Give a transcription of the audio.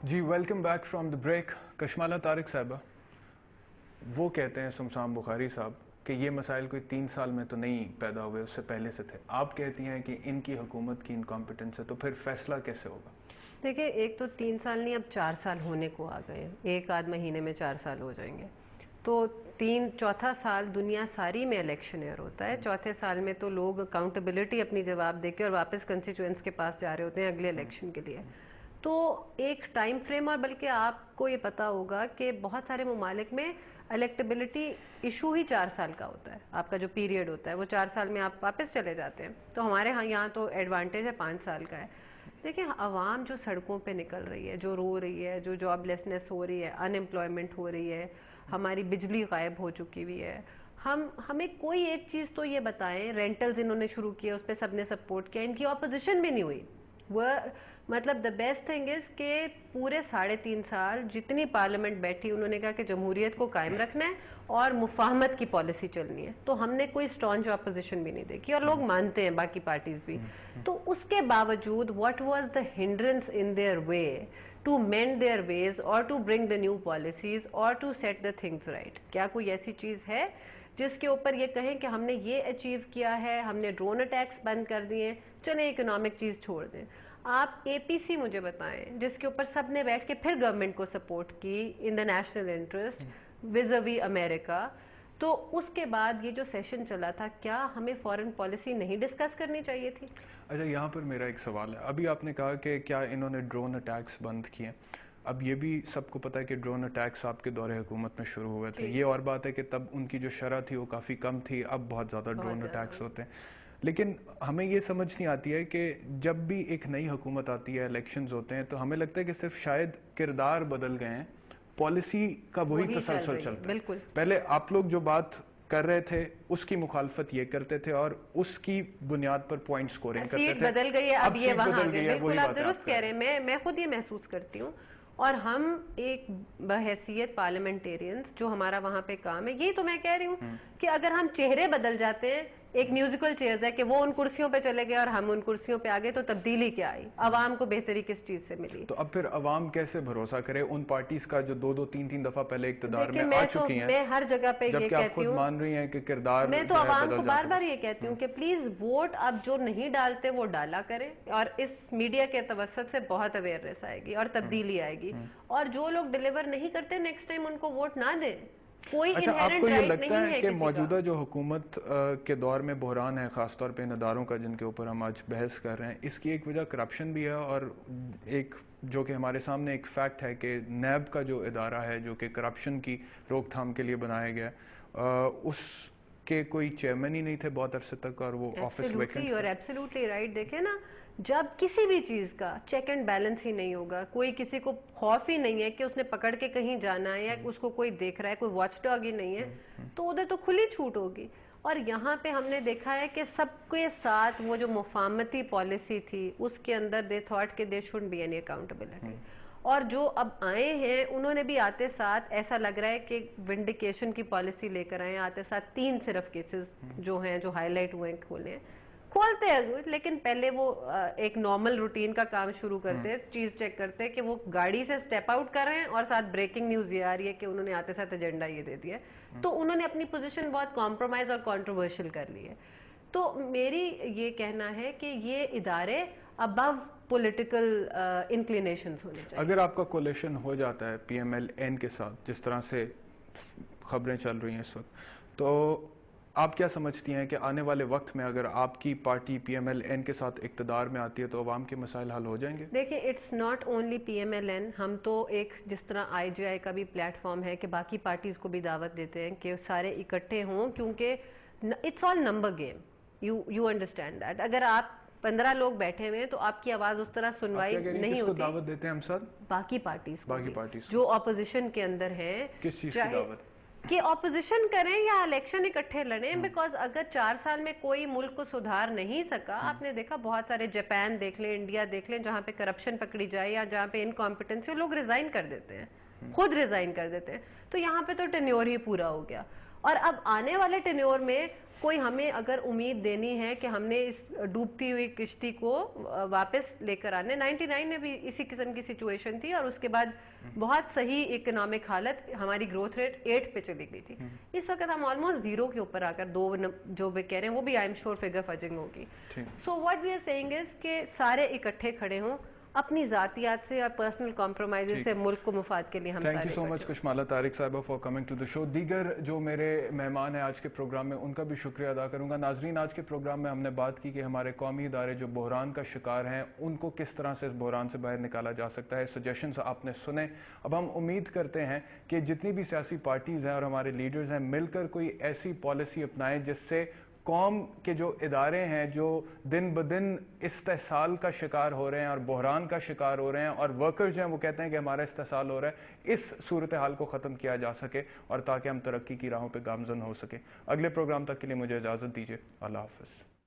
Ji welcome back from the break. Kashmala Tariq साहबा वो कहते हैं सुमसान बुखारी साहब कि ये मसाइल कोई 3 साल में तो नहीं पैदा हुए, उससे पहले से थे। आप कहती हैं कि इनकी हुकूमत की इनकॉम्पिटेंस है, तो फिर फैसला कैसे होगा? देखिए, एक तो 3 साल नहीं, अब 4 साल होने को आ गए हैं। एक आध महीने में 4 साल हो जाएंगे। तो चौथा साल दुनिया सारी में इलेक्शन ईयर होता है। चौथे साल में तो लोग अकाउंटेबिलिटी अपनी जवाब देके और वापस कंस्टिट्यूएंट्स के पास जा रहे होते हैं अगले इलेक्शन के लिए। तो एक टाइम फ्रेम, और बल्कि आपको ये पता होगा कि बहुत सारे ममालिक में इलेक्टेबिलिटी इशू ही 4 साल का होता है। आपका जो पीरियड होता है वो 4 साल में आप वापस चले जाते हैं। तो हमारे यहाँ तो एडवांटेज है 5 साल का है। देखिए, आवाम जो सड़कों पे निकल रही है, जो रो रही है, जो जॉबलेसनेस हो रही है, अनएम्प्लॉयमेंट हो रही है, हमारी बिजली गायब हो चुकी हुई है। हमें कोई एक चीज़ तो ये बताएं, रेंटल्स इन्होंने शुरू किए, उस पर सबने सपोर्ट किया, इनकी ऑपोजिशन भी नहीं हुई। वह मतलब द बेस्ट थिंग इज कि पूरे 3.5 साल जितनी पार्लियामेंट बैठी, उन्होंने कहा कि जमहूरियत को कायम रखना है और मुफाहमत की पॉलिसी चलनी है। तो हमने कोई स्ट्रॉन्ग अपोजिशन भी नहीं देखी, और लोग मानते हैं बाकी पार्टीज भी। तो उसके बावजूद what was the hindrance in their way to mend their ways और to bring the new policies और to set the things right? क्या कोई ऐसी चीज है जिसके ऊपर ये कहें कि हमने ये अचीव किया है, हमने ड्रोन अटैक्स बंद कर दिए, चले इकोनॉमिक चीज छोड़ दें? आप एपीसी मुझे बताएं जिसके ऊपर सबने बैठ के फिर गवर्नमेंट को सपोर्ट की in the national interest vis a vis America. तो उसके बाद ये जो सेशन चला था, क्या हमें फॉरेन पॉलिसी नहीं डिस्कस करनी चाहिए थी? अच्छा, यहाँ पर मेरा एक सवाल है। अभी आपने कहा कि क्या इन्होंने ड्रोन अटैक्स बंद किए। अब ये भी सबको पता है कि ड्रोन अटैक्स आपके दौरे हुकूमत में शुरू हुए थे। ये और बात है कि तब उनकी जो शरह थी वो काफ़ी कम थी, अब बहुत ज़्यादा ड्रोन अटैक्स होते हैं। लेकिन हमें ये समझ नहीं आती है कि जब भी एक नई हुकूमत आती है, इलेक्शंस होते हैं, तो हमें लगता है कि सिर्फ शायद किरदार बदल गए हैं, पॉलिसी का वही तसलसल चलता है। बिल्कुल। पहले आप लोग जो बात कर रहे थे उसकी मुखालफत ये करते थे और उसकी बुनियाद पर पॉइंट स्कोरिंग करते थे। सीट बदल गई है, अब ये वहां आ गए। बिल्कुल, आप दुरुस्त कह रहे हैं। मैं खुद ये महसूस करती हूँ। और हम एक बहैसियत पार्लियामेंटेरियंस, जो हमारा वहां पे काम है, यही तो मैं कह रही हूँ कि अगर हम चेहरे बदल जाते हैं, एक म्यूजिकल चेयर्स है कि वो उन कुर्सियों पे चले गए और हम उन कुर्सियों पे आ गए, तो तब्दीली क्या आई? अवाम को बेहतरी किस चीज से मिली? तो अब फिर अवाम कैसे भरोसा करे उन पार्टीज का जो 2-3 दफा पहले इक्तदार में आ चुकी हैं? मैं हर जगह पे ये कहती हूँ, मान रही हैं कि किरदार मैं तो अवाम को बार बार ये कहती हूँ कि प्लीज वोट अब जो नहीं डालते वो डाला करें, और इस मीडिया के तवसत से बहुत अवेयरनेस आएगी और तब्दीली आएगी। और जो लोग डिलीवर नहीं करते, नेक्स्ट टाइम उनको वोट ना दें। कोई अच्छा, आपको ये लगता है कि मौजूदा जो हुकूमत के दौर में बहरान है, खासतौर पे इन अदारों का जिनके ऊपर हम आज बहस कर रहे हैं, इसकी एक वजह करप्शन भी है, और एक जो कि हमारे सामने एक फैक्ट है कि नैब का जो इदारा है जो कि करप्शन की रोकथाम के लिए बनाया गया, उसके कोई चेयरमैन ही नहीं थे बहुत अरसे तक, और वो ऑफिस वैकेंट। और एब्सोल्युटली राइट। देखे ना, जब किसी भी चीज का चेक एंड बैलेंस ही नहीं होगा, कोई किसी को खौफ ही नहीं है कि उसने पकड़ के कहीं जाना है, या उसको कोई देख रहा है, कोई वॉच डॉग ही नहीं है, तो उधर तो खुली छूट होगी। और यहाँ पे हमने देखा है कि सबके साथ वो जो मुफाहमती पॉलिसी थी, उसके अंदर दे थॉट के they should be any accountability. और जो अब आए हैं, उन्होंने भी आते साथ ऐसा लग रहा है कि विंडिकेशन की पॉलिसी लेकर आए। आते साथ 3 सिर्फ केसेस जो हैं, जो हाईलाइट हुए, खोलते हैं, लेकिन पहले वो एक नॉर्मल रूटीन का काम शुरू करते हैं, चीज चेक करते हैं कि वो गाड़ी से स्टेप आउट कर रहे हैं, और साथ ब्रेकिंग न्यूज ये आ रही है कि उन्होंने आते साथ एजेंडा ये दे दिया। तो उन्होंने अपनी पोजीशन बहुत कॉम्प्रोमाइज और कंट्रोवर्शियल कर ली है। तो मेरी ये कहना है कि ये इदारे अबव पॉलिटिकल इंक्लिनेशंस होने चाहिए। अगर आपका कोलिशन हो जाता है पीएमएल-एन के साथ, जिस तरह से खबरें चल रही हैं इस वक्त, तो आप क्या समझती हैं कि आने वाले वक्त में अगर आपकी पार्टी पीएमएल-एन के साथ इक्तदार में आती है तो अवाम के मसाइल हल हो जाएंगे? देखिए, इट्स नॉट ओनली पीएमएल-एन। हम तो एक, जिस तरह आईजीआई का भी प्लेटफॉर्म है, कि बाकी पार्टीज को भी दावत देते हैं कि सारे इकट्ठे हों, क्योंकि it's all number game. You understand that. अगर आप 15 लोग बैठे हुए हैं तो आपकी आवाज उस तरह सुनवाई नहीं होती। दावत देते हैं हम सर? बाकी पार्टीज जो ऑपोजिशन के अंदर है। किस चीज की दावत? कि ऑपोजिशन करें या इलेक्शन इकट्ठे लड़ें। बिकॉज अगर 4 साल में कोई मुल्क को सुधार नहीं सका, आपने देखा बहुत सारे, जापान देख लें, इंडिया देख लें, जहां पे करप्शन पकड़ी जाए या जहां पे इनकॉम्पिटेंसी, लोग रिजाइन कर देते हैं, खुद रिजाइन कर देते हैं। तो यहाँ पे तो टेन्योर ही पूरा हो गया, और अब आने वाले टेन्योर में कोई हमें अगर उम्मीद देनी है कि हमने इस डूबती हुई किश्ती को वापस लेकर आने, 99 में भी इसी किस्म की सिचुएशन थी और उसके बाद बहुत सही इकोनॉमिक हालत, हमारी ग्रोथ रेट 8 पे चली गई थी। इस वक्त हम ऑलमोस्ट 0 के ऊपर आकर 2 जो वे कह रहे हैं वो भी I am sure figure fudging होगी। So what we are saying is कि सारे इकट्ठे खड़े हों, अपनी जातियात से और पर्सनल कॉम्प्रोमाइज से मुल्क को मुफाद के लिए हम thank you so much Kashmala Tariq साहिबा for coming to the show. दीगर जो मेरे मेहमान हैं आज के प्रोग्राम में उनका भी शुक्रिया अदा करूंगा। नाजरीन, आज के प्रोग्राम में हमने बात की कि हमारे कौमी इदारे जो बहरान का शिकार हैं उनको किस तरह से इस बहरान से बाहर निकाला जा सकता है। सजेशंस आपने सुने। अब हम उम्मीद करते हैं कि जितनी भी सियासी पार्टीज़ हैं और हमारे लीडर्स हैं मिलकर कोई ऐसी पॉलिसी अपनाएं जिससे कौम के जो इदारे हैं जो दिन ब दिन इस्तेसाल का शिकार हो रहे हैं और बहरान का शिकार हो रहे हैं और वर्कर्स जो हैं वो कहते हैं कि हमारा इस्तेसाल हो रहा है, इस सूरत हाल को ख़त्म किया जा सके और ताकि हम तरक्की की राहों पर गामजन हो सके। अगले प्रोग्राम तक के लिए मुझे इजाज़त दीजिए। अल्लाह हाफ़िज़।